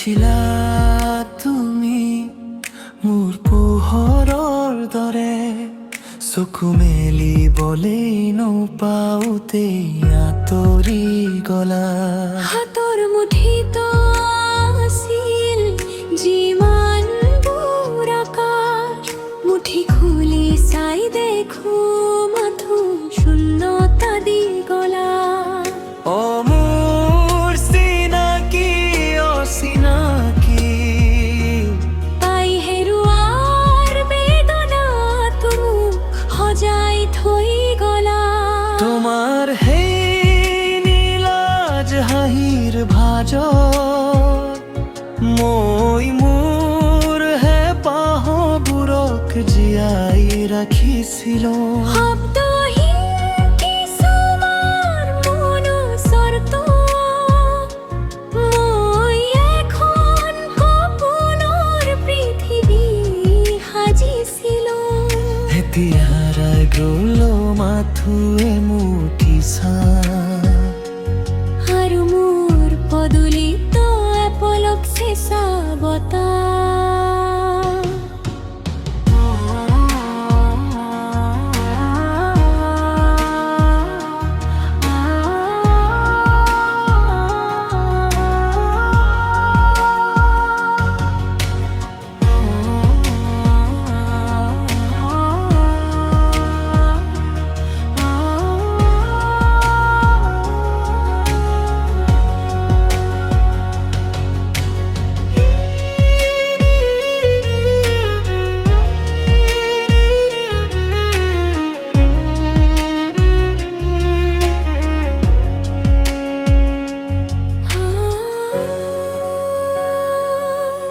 আছিলা তুমি মোৰ পোহৰৰ দৰে চকু মেলি বলেই নপাওঁতে আঁতৰি গলা হাতৰ মুঠিত আছিল যিমানবোৰ আকাশ মুঠি খুলি চাই দেখো মাথো শূন্যতা দি গলা অ মোৰ চিনাকি অচিনাকি পাই হেৰুৱাৰ বেদনা মোক সজাই থৈ গলা তোমাৰ সেই নীলাজ হাঁহিৰ ভাজত মই মোৰ হেঁপাহবোৰক জীয়াই ৰাখিছিলো শব্দহীন কিছুমান মনোচৰ্ত মই এখন সপোনৰ পৃথিৱী সাজিছিলো এতিয়াৰাই গ'ল মাথো এমুঠি ছাঁ আৰু মোৰ পদূলিত এপলক চেঁচা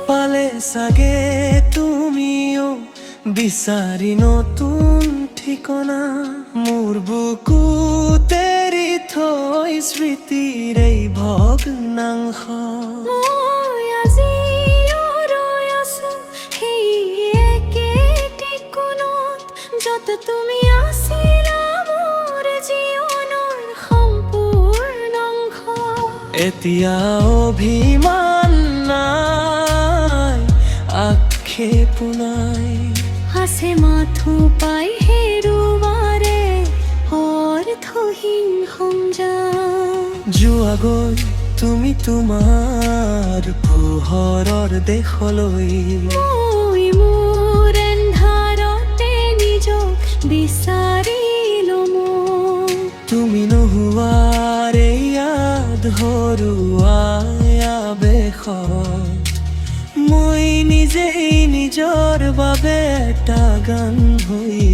পালে চাগে তুমিও বিচাৰি নতুন ঠিকনা মোৰ বুকুত এৰি থৈ স্মৃতিৰ এই ভগ্নাংশ মই আজিও ৰৈ আছো সেই একেটি কোণত য'ত তুমি আছিলা মোৰ জীৱনৰ সম্পূৰ্ণ অংশ এতিয়া অভিমান নাই আক্ষেপো নাই আছে মাথো পাই হেৰুৱাৰে অৰ্থহীন সংযাম যোৱা গৈ তুমি তোমাৰ পোহৰৰ দেশলৈ মই মোৰ এন্ধাৰতে নিজক বিচাৰিলো মোক তুমি নোহোৱাৰ ইয়াদ হৰুৱাই আবেশত মই নিজেই নিজৰ বাবে এটা গান হৈ